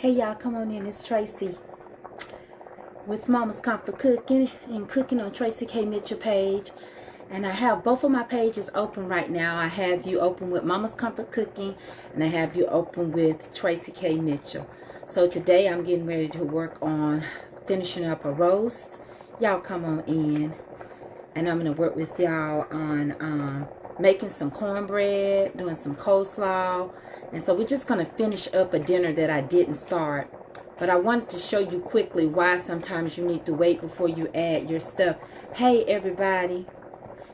Hey y'all, come on in. It's Tracy with Mama's Comfort Cooking and Cooking on Tracy K. Mitchell page. And I have both of my pages open right now. I have you open with Mama's Comfort Cooking and I have you open with Tracy K. Mitchell. So today I'm getting ready to work on finishing up a roast. Y'all come on in. And I'm going to work with y'all on making some cornbread, doing some coleslaw. And so we're just going to finish up a dinner that I didn't start. But I wanted to show you quickly why sometimes you need to wait before you add your stuff. Hey everybody,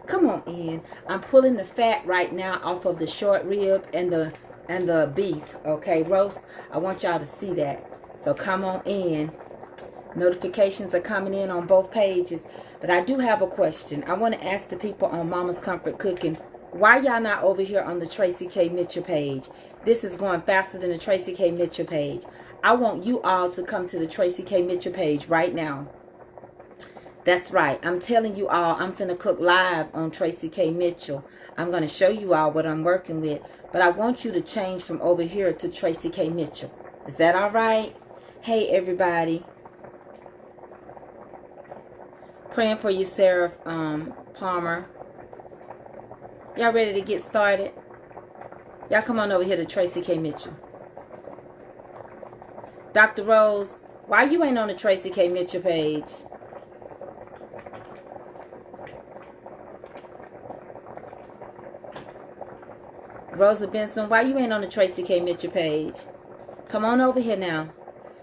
come on in. I'm pulling the fat right now off of the short rib and the beef, okay, roast. I want y'all to see that. So come on in. Notifications are coming in on both pages. But I do have a question. I want to ask the people on Mama's Comfort Cooking, why y'all not over here on the Tracy K. Mitchell page? This is going faster than the Tracy K. Mitchell page. I want you all to come to the Tracy K. Mitchell page right now. That's right. I'm telling you all, I'm finna cook live on Tracy K. Mitchell. I'm going to show you all what I'm working with. But I want you to change from over here to Tracy K. Mitchell. Is that all right? Hey, everybody. Praying for you, Sarah Palmer. Y'all ready to get started? Y'all come on over here to Tracy K. Mitchell. Dr. Rose, why you ain't on the Tracy K. Mitchell page? Rosa Benson, why you ain't on the Tracy K. Mitchell page? Come on over here now.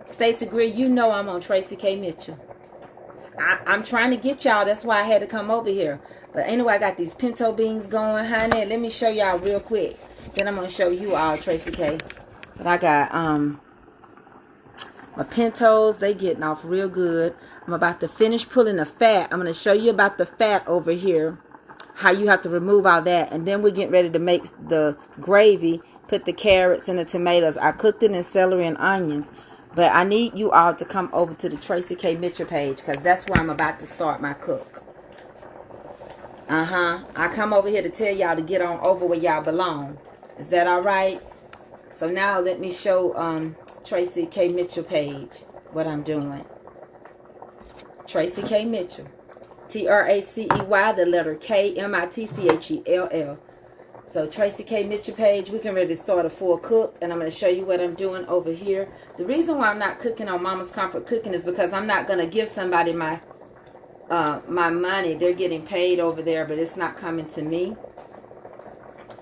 Stacey Greer, you know I'm on Tracy K. Mitchell. I'm trying to get y'all. That's why I had to come over here. But anyway, I got these pinto beans going, honey. Let me show y'all real quick. Then I'm going to show you all Tracy K. But I got my pintos. They getting off real good. I'm about to finish pulling the fat. I'm going to show you about the fat over here. How you have to remove all that. And then we're getting ready to make the gravy. Put the carrots and the tomatoes. I cooked it in celery and onions. But I need you all to come over to the Tracy K. Mitchell page because that's where I'm about to start my cook. I come over here to tell y'all to get on over where y'all belong. Is that all right? So now let me show Tracy K. Mitchell page what I'm doing. Tracy K. Mitchell. T-R-A-C-E-Y, the letter K, M-I-T-C-H-E-L-L. So Tracy K. Mitchell page, we can ready to start a full cook, and I'm going to show you what I'm doing over here. The reason why I'm not cooking on Mama's Comfort Cooking is because I'm not going to give somebody my money. They're getting paid over there, but it's not coming to me.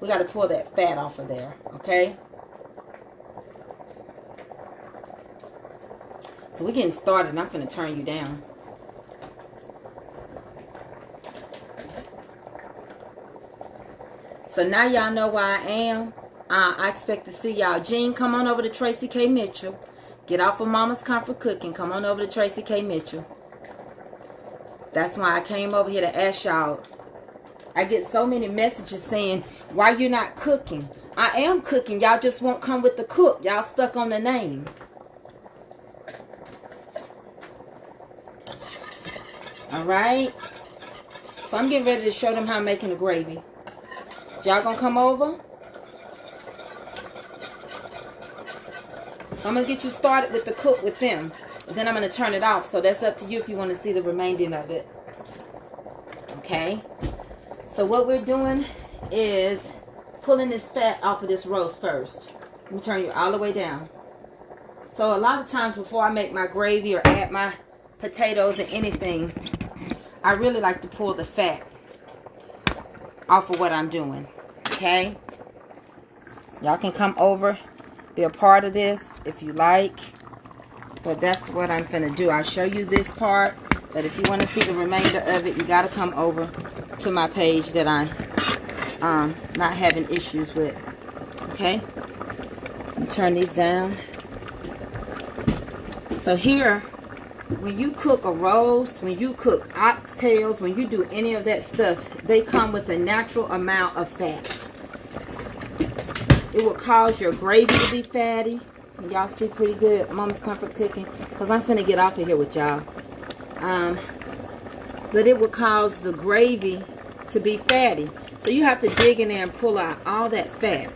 We got to pull that fat off of there, okay? So we're getting started, and I'm going to turn you down. So now y'all know where I am. I expect to see y'all. Jean, come on over to Tracy K. Mitchell. Get off of Mama's Comfort Cooking. Come on over to Tracy K. Mitchell. That's why I came over here to ask y'all. I get so many messages saying, why you're not cooking? I am cooking. Y'all just won't come with the cook. Y'all stuck on the name. Alright. So I'm getting ready to show them how I'm making the gravy. Y'all gonna come over? So I'm gonna get you started with the cook with them. Then I'm gonna turn it off. So that's up to you if you want to see the remaining of it. Okay. So what we're doing is pulling this fat off of this roast first. Let me turn you all the way down. So a lot of times before I make my gravy or add my potatoes or anything, I really like to pull the fat off of what I'm doing. Okay, y'all can come over, be a part of this if you like, but that's what I'm gonna do. I'll show you this part, but if you want to see the remainder of it, you got to come over to my page that I'm not having issues with. Okay, let me turn these down. So here, when you cook a roast, when you cook oxtails, when you do any of that stuff, they come with a natural amount of fat. It will cause your gravy to be fatty. Y'all see pretty good, Mama's Comfort Cooking, because I'm finna get off of here with y'all. But it will cause the gravy to be fatty. So you have to dig in there and pull out all that fat.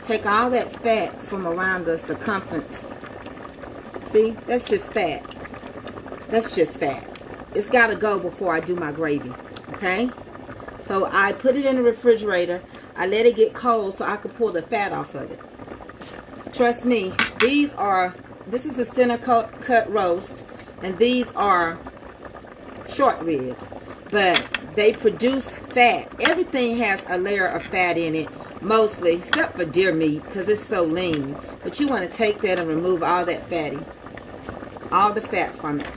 Take all that fat from around the circumference See, that's just fat. That's just fat. It's got to go before I do my gravy. Okay? So I put it in the refrigerator. I let it get cold so I could pull the fat off of it. Trust me, this is a Centercut Roast, and these are short ribs, but they produce fat. Everything has a layer of fat in it, mostly, except for deer meat, because it's so lean. But you want to take that and remove all that all the fat from it.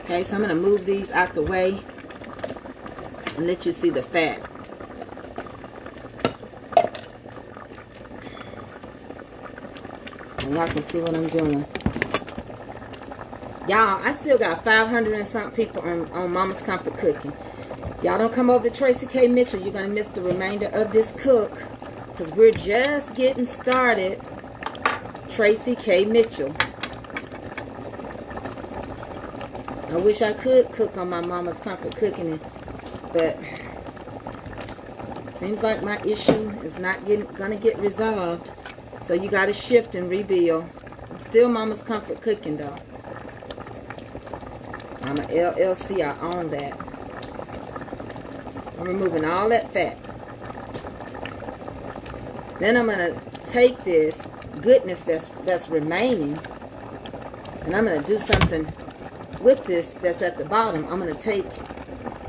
Okay, so I'm going to move these out the way and let you see the fat. And y'all can see what I'm doing. Y'all, I still got 500 and something people on Mama's Comfort Cooking. Y'all don't come over to Tracy K. Mitchell. You're going to miss the remainder of this cook, because we're just getting started. Tracy K. Mitchell. I wish I could cook on my Mama's Comfort Cooking, but seems like my issue is not going to get resolved. So you got to shift and rebuild. I'm still Mama's Comfort Cooking, though. I'm an LLC. I own that. I'm removing all that fat. Then I'm going to take this goodness that's remaining, and I'm going to do something with this that's at the bottom. I'm going to take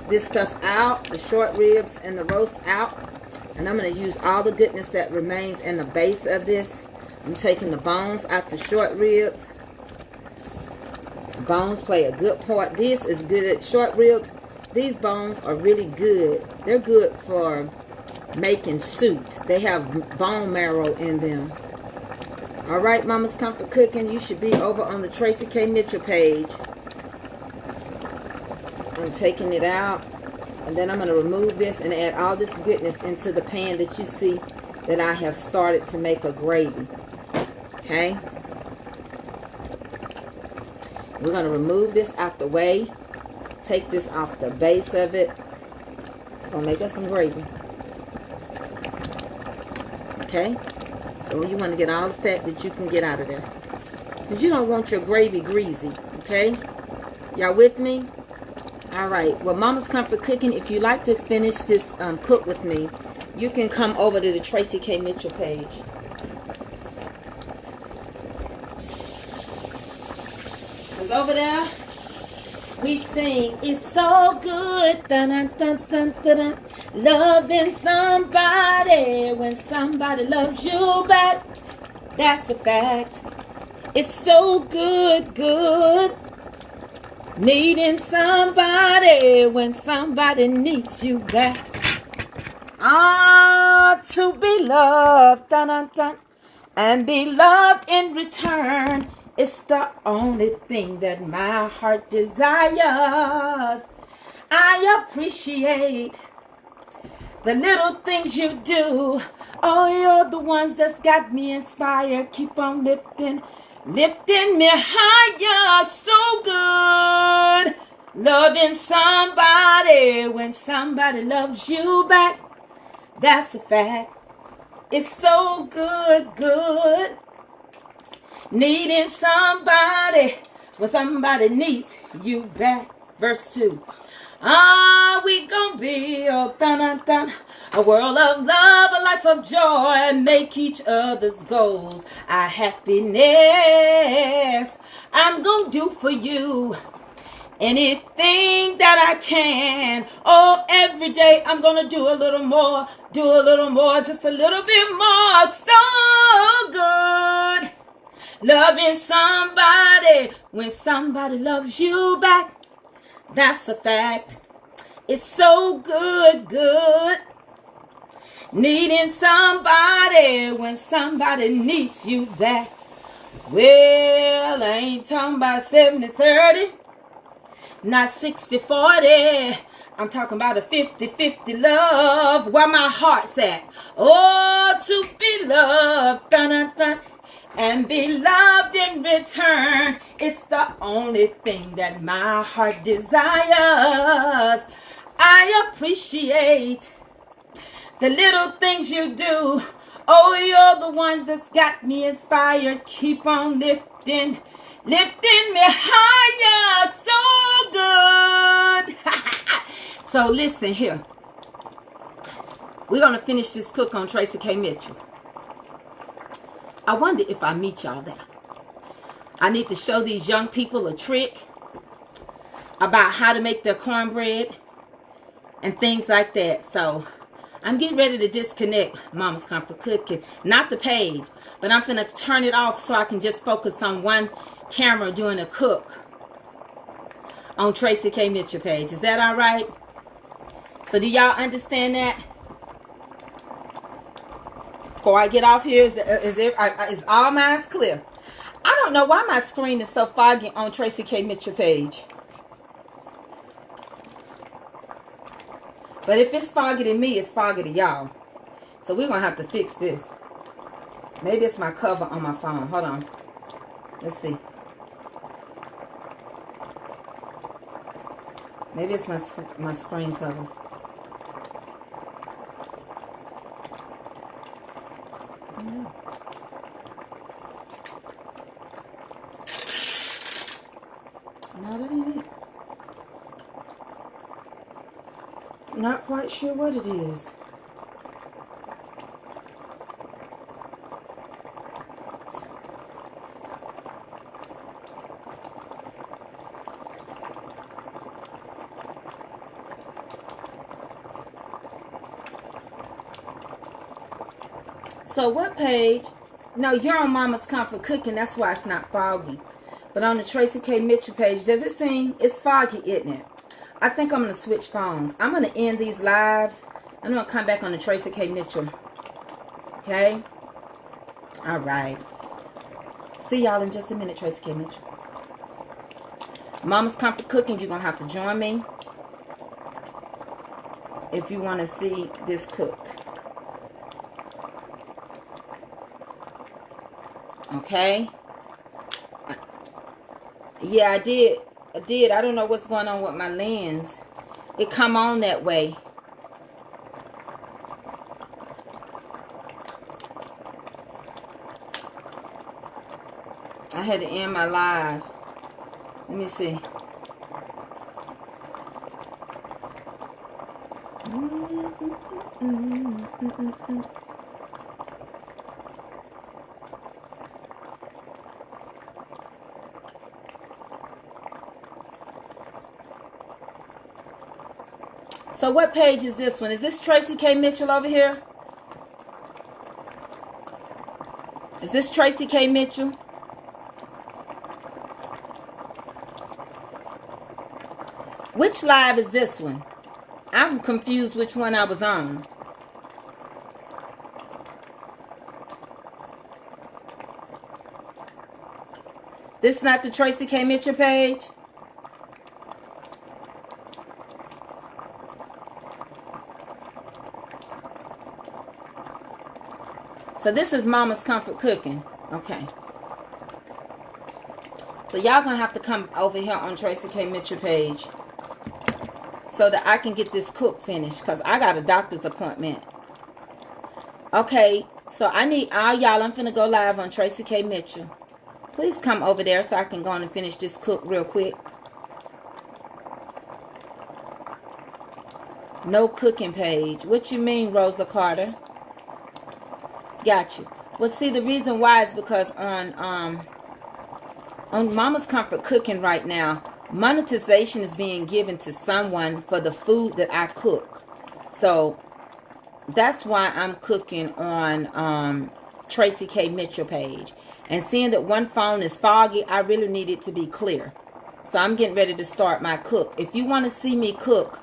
this stuff out, the short ribs and the roast out, and I'm going to use all the goodness that remains in the base of this. I'm taking the bones out the short ribs. Bones play a good part. This is good. Short ribs, these bones are really good. They're good for making soup. They have bone marrow in them. Alright, Mama's Comfort Cooking, you should be over on the Tracy K. Mitchell page. I'm taking it out, and then I'm going to remove this and add all this goodness into the pan that you see that I have started to make a gravy. Okay? We're going to remove this out the way. Take this off the base of it. We're going to make us some gravy. Okay? So you want to get all the fat that you can get out of there, because you don't want your gravy greasy. Okay? Y'all with me? Alright, well, Mama's Comfort Cooking, if you like to finish this cook with me, you can come over to the Tracy K. Mitchell page. Because over there, we sing, it's so good, dun, dun, dun, dun, dun, dun. Loving somebody when somebody loves you back. That's a fact. It's so good, good. Needing somebody when somebody needs you back. Ah, to be loved, dun, dun, dun, and be loved in return. It's the only thing that my heart desires. I appreciate the little things you do. Oh, you're the ones that's got me inspired. Keep on lifting me higher. So good. Loving somebody when somebody loves you back. That's a fact. It's so good, good. Needing somebody when somebody needs you back. Verse 2. Ah, we gon' build dun, dun, dun, a world of love, a life of joy, and make each other's goals our happiness. I'm gonna do for you anything that I can. Oh, every day I'm gonna do a little more, just a little bit more. So good. Loving somebody when somebody loves you back. That's a fact. It's so good, good. Needing somebody when somebody needs you back. Well, I ain't talking about 70-30, not 60-40. I'm talking about a 50-50 love, where my heart's at. Oh, to be loved, dun, dun, dun, and be loved in return. It's the only thing that my heart desires. I appreciate the little things you do. Oh, you're the ones that's got me inspired. Keep on lifting me higher. So good. So listen here. We're going to finish this cook on Tracy K. Mitchell. I wonder if I meet y'all there. I need to show these young people a trick about how to make their cornbread and things like that. So I'm getting ready to disconnect Mama's Comfort Cooking. Not the page, but I'm finna turn it off so I can just focus on one camera doing a cook on Tracy K. Mitchell page. Is that all right? So do y'all understand that? Before I get off here, is all mine clear? I don't know why my screen is so foggy on Tracy K. Mitchell page. But if it's foggy to me, it's foggy to y'all. So we're going to have to fix this. Maybe it's my cover on my phone. Hold on. Let's see. Maybe it's my screen cover. No, that ain't it. Not quite sure what it is. So what page? No, you're on Mama's Comfort Cooking. That's why it's not foggy. But on the Tracy K. Mitchell page, does it seem? It's foggy, isn't it? I think I'm going to switch phones. I'm going to end these lives. I'm going to come back on the Tracy K. Mitchell. Okay? All right. See y'all in just a minute, Tracy K. Mitchell. Mama's Comfort Cooking, you're going to have to join me if you want to see this cook. Okay? Yeah, I did. I don't know what's going on with my lens. It come on that way. I had to end my live. Let me see. So what page is this one? Is this Tracy K. Mitchell over here? Is this Tracy K. Mitchell? Which live is this one? I'm confused which one I was on. This not the Tracy K. Mitchell page? So this is Mama's Comfort Cooking. Okay. So y'all gonna have to come over here on Tracy K. Mitchell page so that I can get this cook finished, because I got a doctor's appointment. Okay, so I need all y'all. I'm finna go live on Tracy K. Mitchell. Please come over there so I can go on and finish this cook real quick. No cooking page. What you mean, Rosa Carter? Got you. Well, see, the reason why is because on Mama's Comfort Cooking right now, monetization is being given to someone for the food that I cook. So that's why I'm cooking on Tracy K. Mitchell page. And seeing that one phone is foggy, I really need it to be clear. So I'm getting ready to start my cook. If you want to see me cook,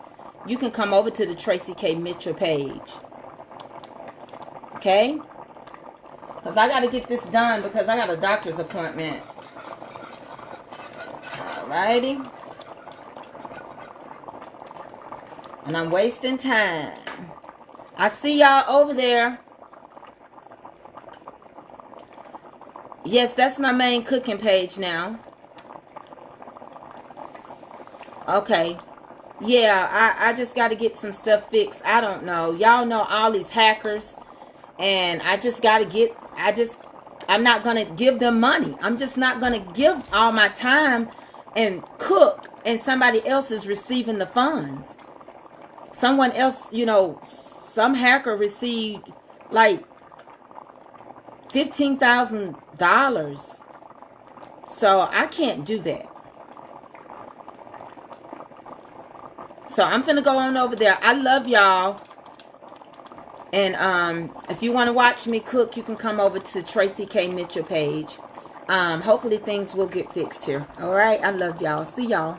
you can come over to the Tracy K. Mitchell page. Okay? Because I got to get this done because I got a doctor's appointment. Alrighty. And I'm wasting time. I see y'all over there. Yes, that's my main cooking page now. Okay. Yeah, I just got to get some stuff fixed. I don't know. Y'all know all these hackers And I just got to I'm not going to give them money. I'm just not going to give all my time and cook, and somebody else is receiving the funds. Someone else, you know, some hacker received like $15,000. So I can't do that. So I'm finna go on over there. I love y'all. And if you want to watch me cook, you can come over to Tracy K. Mitchell page. Hopefully things will get fixed here. All right. I love y'all. See y'all.